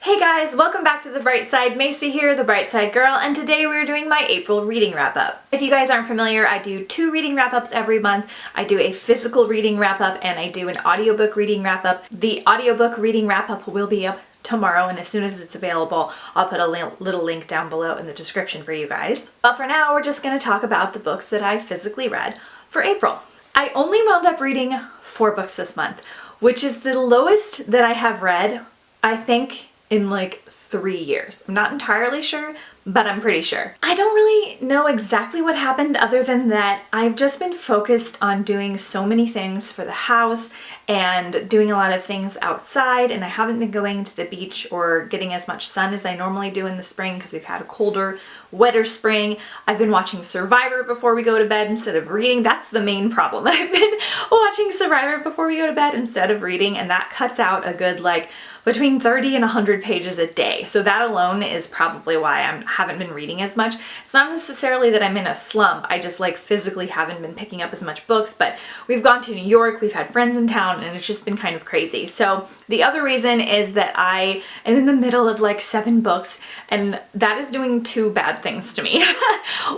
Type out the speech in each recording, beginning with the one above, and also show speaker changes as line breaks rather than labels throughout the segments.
Hey guys, welcome back to The Bright Side. Macy here, the Bright Side Girl, and today we're doing my April reading wrap-up. If you guys aren't familiar, I do 2 reading wrap-ups every month. I do a physical reading wrap-up and I do an audiobook reading wrap-up. The audiobook reading wrap-up will be up tomorrow, and as soon as it's available, I'll put a little link down below in the description for you guys. But for now, we're just going to talk about the books that I physically read for April. I only wound up reading 4 books this month, which is the lowest that I have read, I think, in like 3 years. I'm not entirely sure, but I'm pretty sure. I don't really know exactly what happened other than that I've just been focused on doing so many things for the house and doing a lot of things outside, and I haven't been going to the beach or getting as much sun as I normally do in the spring because we've had a colder, wetter spring. I've been watching Survivor before we go to bed instead of reading. That's the main problem. I've been watching Survivor before we go to bed instead of reading, and that cuts out a good like between 30 and 100 pages a day. So that alone is probably why I haven't been reading as much. It's not necessarily that I'm in a slump. I just like physically haven't been picking up as much books, but we've gone to New York, we've had friends in town, and it's just been kind of crazy. So the other reason is that I am in the middle of like 7 books, and that is doing 2 bad things to me.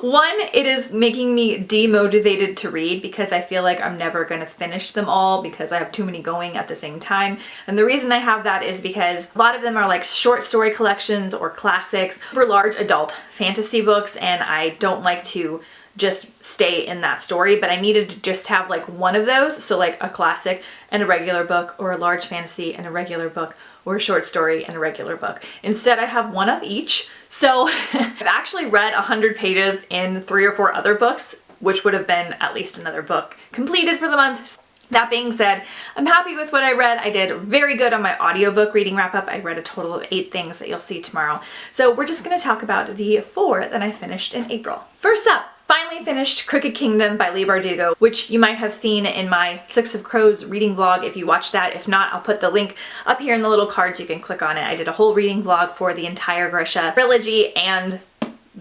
One, it is making me demotivated to read because I feel like I'm never going to finish them all because I have too many going at the same time. And the reason I have that is because a lot of them are like short story collections or classics for large adult fantasy books, and I don't like to just stay in that story, but I needed to just have like one of those, so like a classic and a regular book, or a large fantasy and a regular book, or a short story and a regular book. Instead, I have one of each. So I've actually read 100 pages in 3 or 4 other books, which would have been at least another book completed for the month. That being said, I'm happy with what I read. I did very good on my audiobook reading wrap-up. I read a total of 8 things that you'll see tomorrow. So we're just going to talk about the 4 that I finished in April. First up, finally finished Crooked Kingdom by Leigh Bardugo, which you might have seen in my 6 of Crows reading vlog if you watched that. If not, I'll put the link up here in the little cards. You can click on it. I did a whole reading vlog for the entire Grisha trilogy and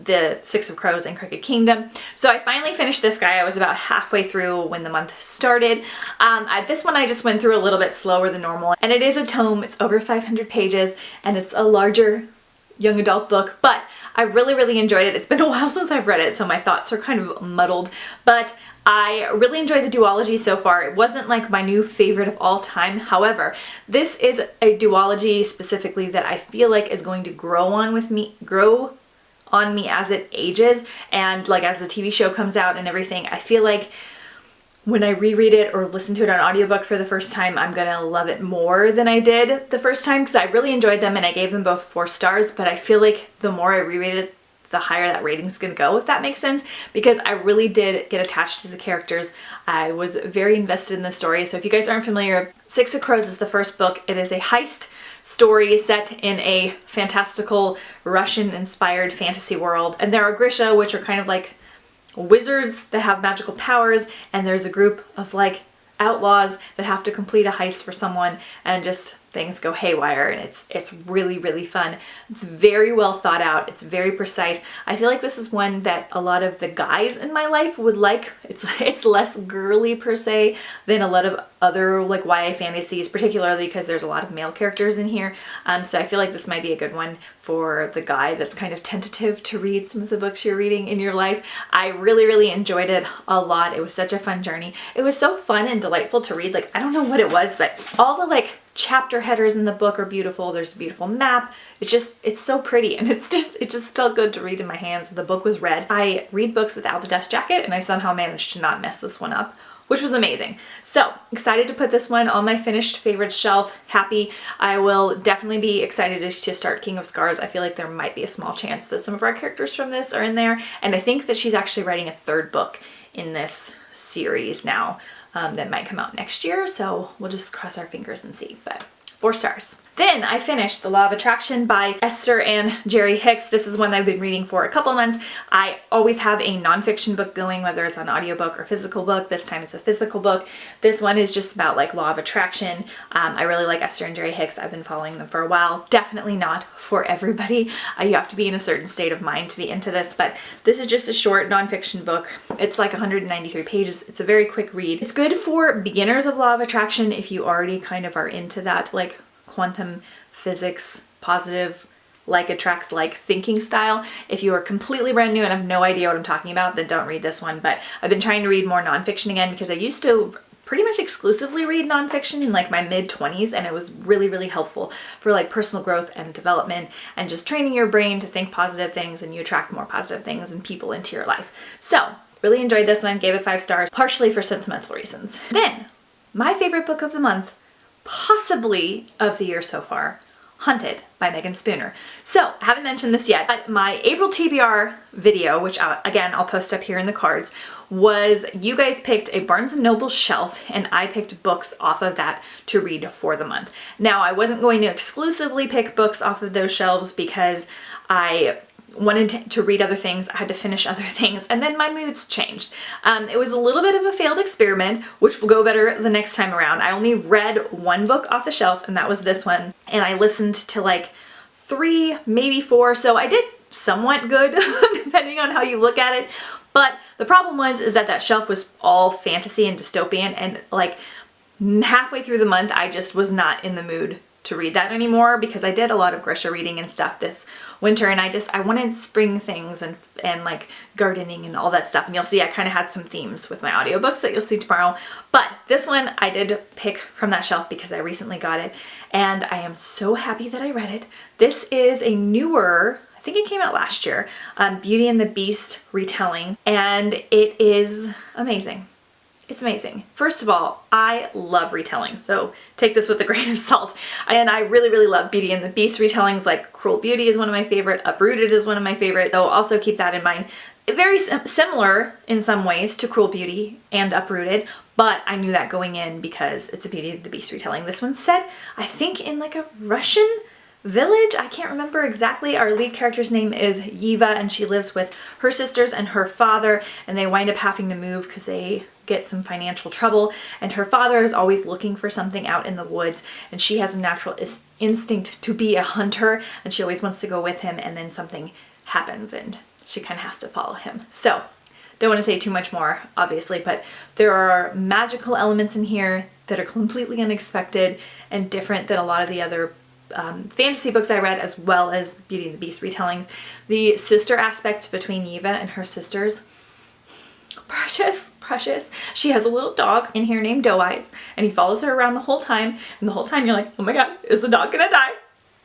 the 6 of Crows and Crooked Kingdom. So I finally finished this guy. I was about halfway through when the month started. This one I just went through a little bit slower than normal, and it is a tome. It's over 500 pages and it's a larger young adult book, but I really enjoyed it. It's been a while since I've read it, so my thoughts are kind of muddled, but I really enjoyed the duology so far. It wasn't like my new favorite of all time. However, this is a duology specifically that I feel like is going to grow on me as it ages, and like as the TV show comes out and everything. I feel like when I reread it or listen to it on audiobook for the first time, I'm gonna love it more than I did the first time, because I really enjoyed them and I gave them both 4 stars, but I feel like the more I reread it, the higher that rating's gonna go, if that makes sense, because I really did get attached to the characters. I was very invested in the story. So if you guys aren't familiar, 6 of Crows is the first book. It is a heist story set in a fantastical Russian-inspired fantasy world. And there are Grisha, which are kind of like wizards that have magical powers, and there's a group of like outlaws that have to complete a heist for someone, and just things go haywire, and it's really fun. It's very well thought out. It's very precise. I feel like this is one that a lot of the guys in my life would like. It's less girly per se than a lot of other like YA fantasies, particularly because there's a lot of male characters in here. So I feel like this might be a good one for the guy that's kind of tentative to read some of the books you're reading in your life. I really enjoyed it a lot. It was such a fun journey. It was so fun and delightful to read. Like, I don't know what it was, but all the like chapter headers in the book are beautiful. There's a beautiful map. It's so pretty, and it just felt good to read in my hands. The book was read. I read books without the dust jacket, and I somehow managed to not mess this one up, which was amazing. So excited to put this one on my finished favorites shelf. Happy. I will definitely be excited to start King of Scars. I feel like there might be a small chance that some of our characters from this are in there, and I think that she's actually writing a 3rd book in this series now. That might come out next year, so we'll just cross our fingers and see, but 4 stars. Then I finished The Law of Attraction by Esther and Jerry Hicks. This is one I've been reading for a couple of months. I always have a nonfiction book going, whether it's on audiobook or physical book. This time it's a physical book. This one is just about like law of attraction. I really like Esther and Jerry Hicks. I've been following them for a while. Definitely not for everybody. You have to be in a certain state of mind to be into this, but this is just a short nonfiction book. It's like 193 pages. It's a very quick read. It's good for beginners of law of attraction if you already kind of are into that like quantum physics positive like attracts like thinking style. If you are completely brand new and have no idea what I'm talking about, then don't read this one. But I've been trying to read more nonfiction again because I used to pretty much exclusively read nonfiction in like my mid-20s, and it was really, really helpful for like personal growth and development and just training your brain to think positive things, and you attract more positive things and people into your life. So really enjoyed this one, gave it 5 stars, partially for sentimental reasons. Then my favorite book of the month, possibly of the year so far, Hunted by Megan Spooner. So I haven't mentioned this yet, but my April TBR video, which again, I'll post up here in the cards, was you guys picked a Barnes & Noble shelf and I picked books off of that to read for the month. Now, I wasn't going to exclusively pick books off of those shelves because I wanted to read other things, I had to finish other things, and then my moods changed. It was a little bit of a failed experiment, which will go better the next time around. I only read one book off the shelf, and that was this one, and I listened to like 3, maybe 4, so I did somewhat good, depending on how you look at it. But the problem is that that shelf was all fantasy and dystopian, and like halfway through the month, I just was not in the mood to read that anymore because I did a lot of Grisha reading and stuff this winter, and I wanted spring things and like gardening and all that stuff. And you'll see I kind of had some themes with my audiobooks that you'll see tomorrow. But this one I did pick from that shelf because I recently got it, and I am so happy that I read it. This is a newer, I think it came out last year, Beauty and the Beast retelling, and it is amazing. It's amazing. First of all, I love retellings, so take this with a grain of salt. And I really, really love Beauty and the Beast retellings. Like Cruel Beauty is one of my favorite, Uprooted is one of my favorite, so also keep that in mind. Very similar in some ways to Cruel Beauty and Uprooted, but I knew that going in because it's a Beauty and the Beast retelling. This one's set, I think, in like a Russian village. I can't remember exactly. Our lead character's name is Yiva, and she lives with her sisters and her father, and they wind up having to move because they get some financial trouble, and her father is always looking for something out in the woods, and she has a natural instinct to be a hunter, and she always wants to go with him, and then something happens and she kind of has to follow him. So don't want to say too much more, obviously, but there are magical elements in here that are completely unexpected and different than a lot of the other fantasy books I read, as well as Beauty and the Beast retellings. The sister aspect between Yiva and her sisters, precious, precious. She has a little dog in here named Doe Eyes, and he follows her around the whole time, and the whole time you're like, oh my god, is the dog gonna die?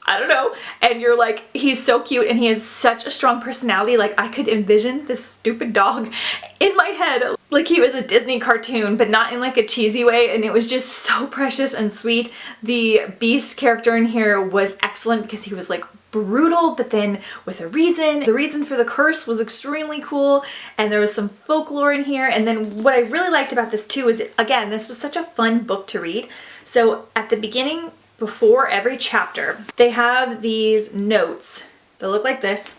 I don't know. And you're like, he's so cute and he has such a strong personality. Like, I could envision this stupid dog in my head like he was a Disney cartoon, but not in like a cheesy way, and it was just so precious and sweet. The Beast character in here was excellent because he was like brutal, but then with a reason. The reason for the curse was extremely cool, and there was some folklore in here. And then what I really liked about this too is, again, this was such a fun book to read. So at the beginning, before every chapter, they have these notes that look like this,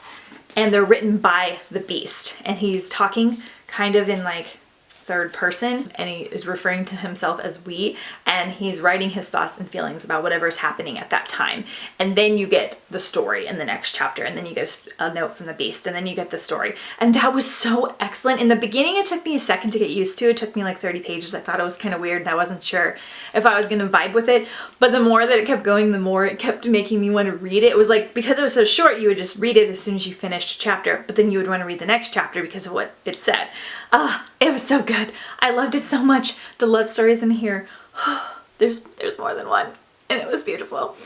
and they're written by the Beast, and he's talking kind of in like third person, and he is referring to himself as we, and he's writing his thoughts and feelings about whatever's happening at that time. And then you get the story in the next chapter, and then you get a note from the Beast, and then you get the story. And that was so excellent. In the beginning, it took me a second to get used to. It took me like 30 pages. I thought it was kind of weird, and I wasn't sure if I was gonna vibe with it. But the more that it kept going, the more it kept making me want to read it. It was like, because it was so short, you would just read it as soon as you finished a chapter, but then you would want to read the next chapter because of what it said. It was so good. I loved it so much. The love stories in here, there's more than one, and it was beautiful.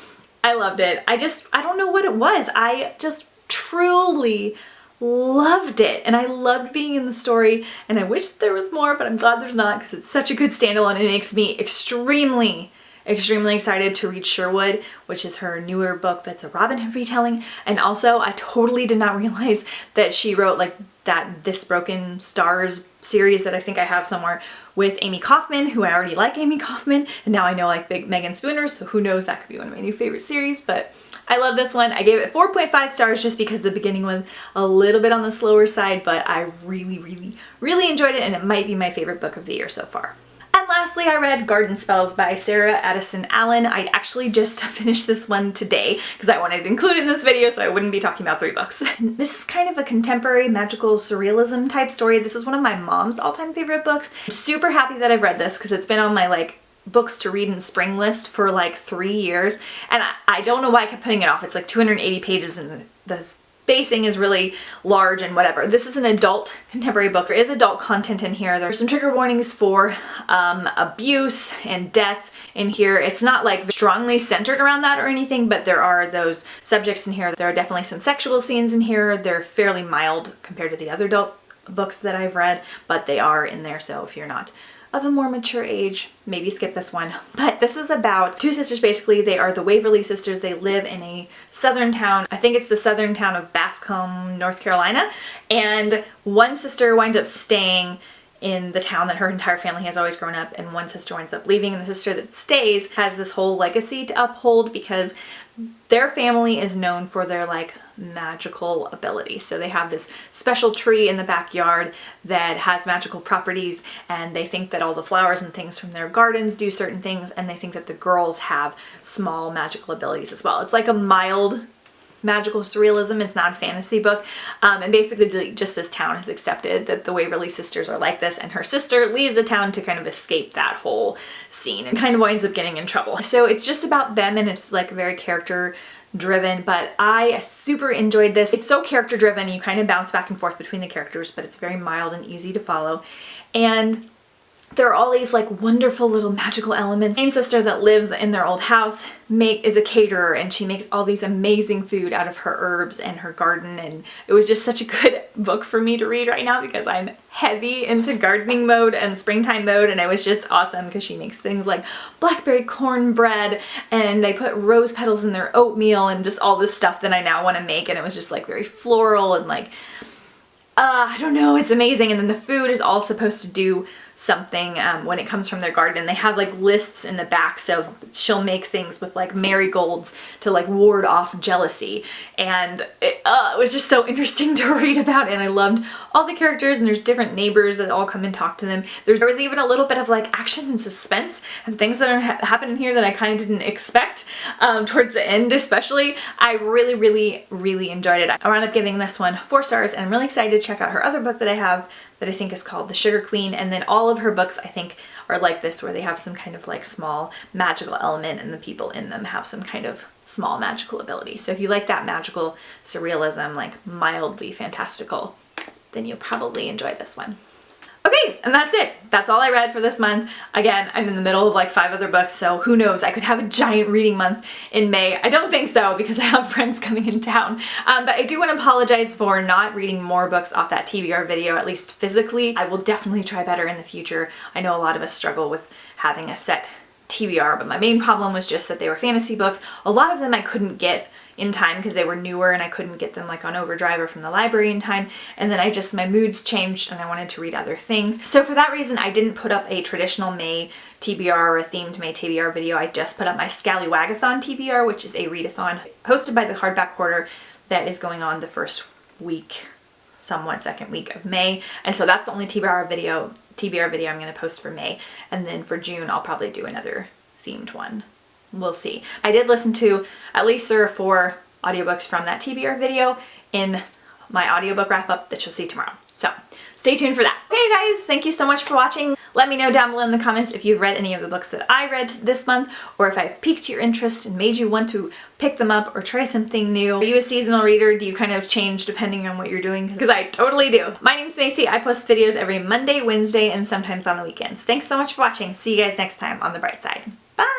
I loved it. I don't know what it was. I just truly loved it, and I loved being in the story, and I wish there was more, but I'm glad there's not because it's such a good standalone, and it makes me extremely excited to read Sherwood, which is her newer book that's a Robin Hood retelling. And also, I totally did not realize that she wrote like that This Broken Stars series that I think I have somewhere with Amy Kaufman, who I already like Amy Kaufman, and now I know like big Megan Spooner, so who knows, that could be one of my new favorite series. But I love this one. I gave it 4.5 stars just because the beginning was a little bit on the slower side, but I really enjoyed it, and it might be my favorite book of the year so far. And lastly, I read Garden Spells by Sarah Addison Allen. I actually just finished this one today because I wanted to include it in this video so I wouldn't be talking about 3 books. This is kind of a contemporary magical surrealism type story. This is one of my mom's all-time favorite books. I'm super happy that I've read this because it's been on my like books to read in spring list for like 3 years, and I don't know why I kept putting it off. It's like 280 pages and the spacing is really large and whatever. This is an adult contemporary book. There is adult content in here. There's some trigger warnings for abuse and death in here. It's not like strongly centered around that or anything, but there are those subjects in here. There are definitely some sexual scenes in here. They're fairly mild compared to the other adult books that I've read, but they are in there, so if you're not of a more mature age, maybe skip this one. But this is about two sisters. Basically, they are the Waverly sisters. They live in a southern town. I think it's the southern town of Bascom, North Carolina. And one sister winds up staying in the town that her entire family has always grown up, and one sister winds up leaving, and the sister that stays has this whole legacy to uphold because their family is known for their like magical abilities. So they have this special tree in the backyard that has magical properties, and they think that all the flowers and things from their gardens do certain things, and they think that the girls have small magical abilities as well. It's like a mild magical surrealism. It's not a fantasy book. And basically just this town has accepted that the Waverly sisters are like this, and her sister leaves the town to kind of escape that whole scene and kind of winds up getting in trouble. So it's just about them, and it's like very character driven, but I super enjoyed this. It's so character driven. You kind of bounce back and forth between the characters, but it's very mild and easy to follow. And there are all these like wonderful little magical elements. The main sister that lives in their old house is a caterer, and she makes all these amazing food out of her herbs and her garden, and it was just such a good book for me to read right now because I'm heavy into gardening mode and springtime mode, and it was just awesome because she makes things like blackberry cornbread, and they put rose petals in their oatmeal and just all this stuff that I now want to make, and it was just like very floral and like I don't know, it's amazing. And then the food is all supposed to do something when it comes from their garden. They have like lists in the back, so she'll make things with like marigolds to like ward off jealousy, and it was just so interesting to read about, and I loved all the characters, and there's different neighbors that all come and talk to them. There was even a little bit of like action and suspense and things that are happening here that I kind of didn't expect towards the end especially. I really enjoyed it. I wound up giving this one 4 stars, and I'm really excited to check out her other book that I have that I think is called The Sugar Queen, and then all of her books I think are like this, where they have some kind of like small magical element, and the people in them have some kind of small magical ability. So if you like that magical surrealism, like mildly fantastical, then you'll probably enjoy this one. Okay, and that's it. That's all I read for this month. Again, I'm in the middle of like 5 other books, so who knows? I could have a giant reading month in May. I don't think so because I have friends coming in town. But I do want to apologize for not reading more books off that TBR video, at least physically. I will definitely try better in the future. I know a lot of us struggle with having a set TBR, but my main problem was just that they were fantasy books. A lot of them I couldn't get in time because they were newer, and I couldn't get them like on overdrive or from the library in time, and then my moods changed and I wanted to read other things. So for that reason I didn't put up a traditional May TBR or a themed May TBR video. I just put up my Scallywagathon TBR, which is a readathon hosted by the Hardback Hoarder that is going on the first week, somewhat second week of May, and so that's the only TBR video I'm going to post for May, and then for June I'll probably do another themed one. We'll see. I did listen to at least 3 or 4 audiobooks from that TBR video in my audiobook wrap up that you'll see tomorrow. So stay tuned for that. Okay guys, thank you so much for watching. Let me know down below in the comments if you've read any of the books that I read this month, or if I've piqued your interest and made you want to pick them up or try something new. Are you a seasonal reader? Do you kind of change depending on what you're doing? Because I totally do. My name's Macy. I post videos every Monday, Wednesday, and sometimes on the weekends. Thanks so much for watching. See you guys next time on The Bright Side. Bye!